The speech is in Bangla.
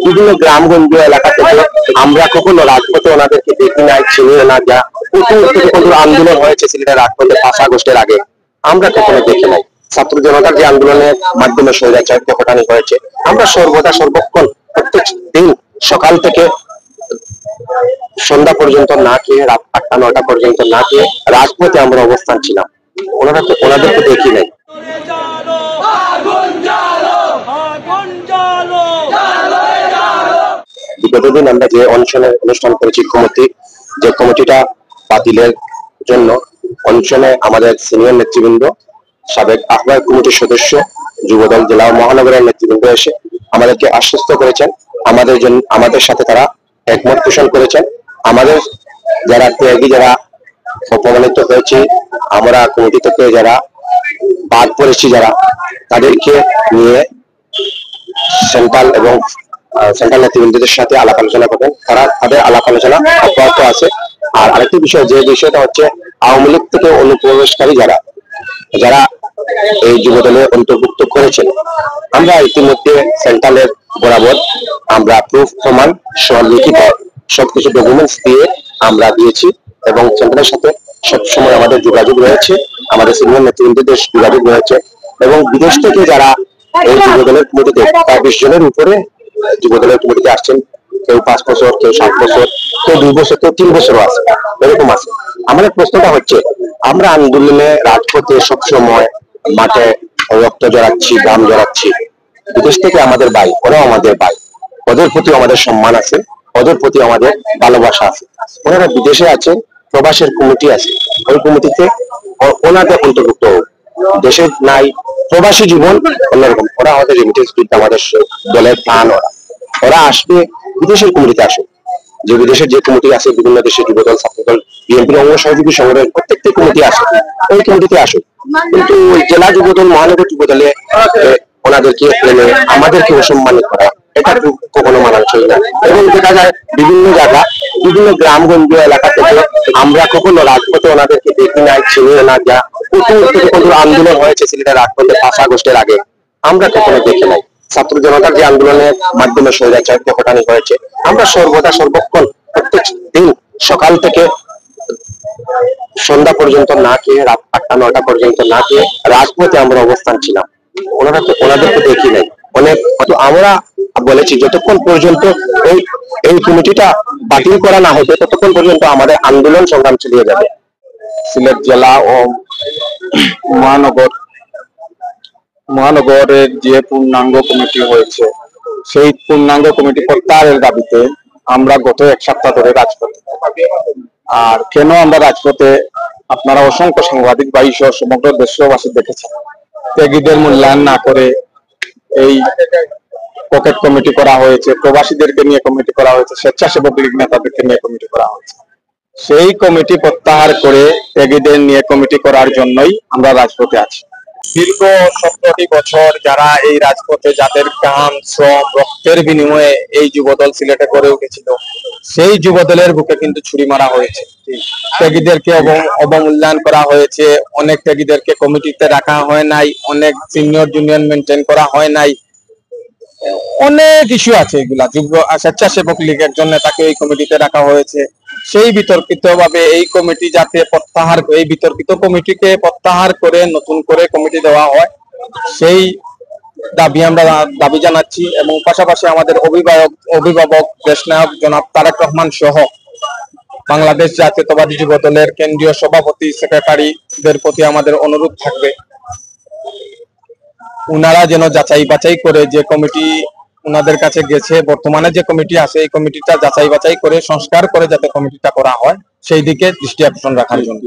বিভিন্ন গ্রামগঞ্জ এলাকা থেকে আমরা কখনো রাজপথে ওনাদেরকে দেখি নাই, চিনিও না। যা প্রচুর আন্দোলন হয়েছে সিলেটের রাজপথে 5 আগস্টের আগে, আমরা কখনো দেখি নাই। ছাত্র জনতার যে আন্দোলনের মাধ্যমে স্বৈরাচারকে হটানো হয়েছে, আমরা সর্বদা সর্বক্ষণ প্রত্যেক দিন সকাল থেকে সন্ধ্যা পর্যন্ত না খেয়ে, রাত 8টা-9টা পর্যন্ত না খেয়ে রাজপথে আমরা অবস্থান ছিলাম। ওনাদেরকে দেখি নাই। বিগত দিন আমরা যে অনুষ্ঠান করেছি, যে কমিটিটা বাতিলের জন্য অনশনে আমাদের সিনিয়র নেতৃবৃন্দ, সাবেক আহ্বায়ক কমিটির সদস্য, যুবদল জেলা ও মহানগরের নেতৃবৃন্দ এসে আমাদেরকে আশ্বস্ত করেছেন। আমাদের সাথে তারা একমত পোষণ করেছেন। আমাদের যারা ত্যাগী, যারা অপমানিত হয়েছে, আমরা কমিটি থেকে যারা বাদ পড়েছি, যারা তাদেরকে নিয়ে সেন্ট্রাল এবং সেন্ট্রাল নেতৃবৃন্দদের সাথে আলাপ আলোচনা করবেন। তাদের আলাপ আলোচনা অব্যাহত আছে। আর আরেকটি বিষয়, যে বিষয়টা হচ্ছে আওয়ামী লীগ থেকে অনুপ্রবেশকারী যারা এই যুবদলে অন্তর্ভুক্ত করেছেন, আমরা ইতিমধ্যে সেন্ট্রালের বরাবর আমরা প্রুফ, প্রমাণ সহ লিখিত সবকিছু ডকুমেন্টস দিয়ে আমরা দিয়েছি এবং সেন্ট্রালের সাথে সবসময় আমাদের যোগাযোগ রয়েছে, আমাদের সিনিয়র নেতৃবৃন্দদের যোগাযোগ রয়েছে। এবং বিদেশ থেকে যারা এই যুবদলের কমিটিতে 20 জনের উপরে যুবদলের কমিটিতে আসছেন, কেউ 5 বছর, কেউ 7 বছর, কেউ 2 বছর, কেউ 3 বছরও আছে, এরকম আছে। আমাদের প্রশ্নটা হচ্ছে, আমরা আন্দোলনে রাজপথে সবসময় মাঠে রক্ত জড়াচ্ছি, গ্রাম জড়াচ্ছি। বিদেশ থেকে আমাদের ভাই, ওরাও আমাদের ভাই, ওদের প্রতি আমাদের সম্মান আছে, ওদের প্রতি আমাদের ভালোবাসা আছে। ওনারা বিদেশে আছে, প্রবাসের কমিটি আছে, ওই কমিটিতে ওনাদের অন্তর্ভুক্ত হোক। দেশে নাই, প্রবাসী জীবন অন্যরকম। ওরা আমাদের রেমিটেন্স দিতে, আমাদের দলের প্রাণ। ওরা আসবে, বিদেশের কমিটিতে আসুক। যে বিদেশের যে কমিটি আছে, বিভিন্ন দেশের যুবদল, ছাত্রদল, বিএনপির অঙ্গ সহযোগী সংগঠনের প্রত্যেকটি কমিটি আছে, ওই কমিটিতে আসুক। কিন্তু জেলা যুবদল, মহানগর যুবদলে ওনাদেরকে এনে আমাদেরকে অসম্মানিত করা, এটা কখনো মানানসই না। এবং দেখা যায় বিভিন্ন জায়গা, বিভিন্ন গ্রামগঞ্জ এলাকা থেকে আমরা কখনো রাজপথে ওনাদেরকে দেখি নাই, চিনিও না। যা প্রচুর আন্দোলন হয়েছে সিলেটের রাজপথে 5 আগস্টের আগে, আমরা কখনো দেখি নাই। ছাত্র জনতার যে আন্দোলনের মাধ্যমে স্বৈরাচারকে হটানো হয়েছে, আমরা সর্বদা সর্বক্ষণ প্রত্যেক দিন সকাল থেকে সন্ধ্যা পর্যন্ত না খেয়ে, রাত 8টা-9টা পর্যন্ত না খেয়ে রাজপথে আমরা অবস্থান ছিলাম। ওনাদেরকে দেখি নাই। আমরা বলেছি, যতক্ষণ পর্যন্ত এই কমিটিটা বাতিল করা না হবে, ততক্ষণ পর্যন্ত আমাদের আন্দোলন সংগ্রাম চালিয়ে যাবে। সিলেট জেলা ও মহানগরের যে পূর্ণাঙ্গ কমিটি হয়েছে, সেই পূর্ণাঙ্গ কমিটি প্রত্যাহারের দাবিতে আমরা গত 1 সপ্তাহ ধরে রাজপথে। আর কেন আমরা রাজপথে, আপনারা অসংখ্য সাংবাদিক ভাই সহ সমগ্র দেশবাসী দেখেছেন, ত্যাগীদের মূল্যায়ন না করে এই পকেট কমিটি করা হয়েছে, প্রবাসীদেরকে নিয়ে কমিটি করা হয়েছে, স্বেচ্ছাসেবক লীগ নেতাদেরকে নিয়ে কমিটি করা হয়েছে। সেই কমিটি প্রত্যাহার করে ত্যাগীদের নিয়ে কমিটি করার জন্যই আমরা রাজপথে আছি। দীর্ঘ 17টি বছর যারা এই রাজপথে, যাদের ঘাম, শ্রম, রক্তের বিনিময়ে এই যুবদল সিলেটে করে উঠেছিল, সেই যুবদলের বুকে কিন্তু ছুরি মারা হয়েছে। ত্যাগীদেরকে অবমূল্যায়ন করা হয়েছে, অনেক ত্যাগীদেরকে কমিটিতে রাখা হয় নাই, অনেক সিনিয়র জুনিয়র মেনটেন করা হয় নাই, অনেক ইস্যু আছে। এগুলা স্বেচ্ছাসেবক লীগের জন্য তাকে এই কমিটিতে রাখা হয়েছে। সেই বিতর্কিত ভাবে এই কমিটি যাতে এই বিতর্কিত কমিটিকে প্রত্যাহার করে নতুন করে কমিটি দেওয়া হয়, সেই দাবি জানাচ্ছি। এবং পাশাপাশি আমাদের অভিভাবক দেশনায়ক জনাব তারেক রহমান সহ বাংলাদেশ জাতীয়তাবাদী যুবদলের কেন্দ্রীয় সভাপতি, সেক্রেটারিদের প্রতি আমাদের অনুরোধ থাকবে, উনারা যেন যাচাই বাছাই করে যে কমিটি উনাদের কাছে গেছে, বর্তমানে যে কমিটি আছে, এই কমিটিটা যাচাই বাছাই করে সংস্কার করে যাতে কমিটিটা করা হয়, সেই দিকে দৃষ্টি আকর্ষণ রাখার জন্য।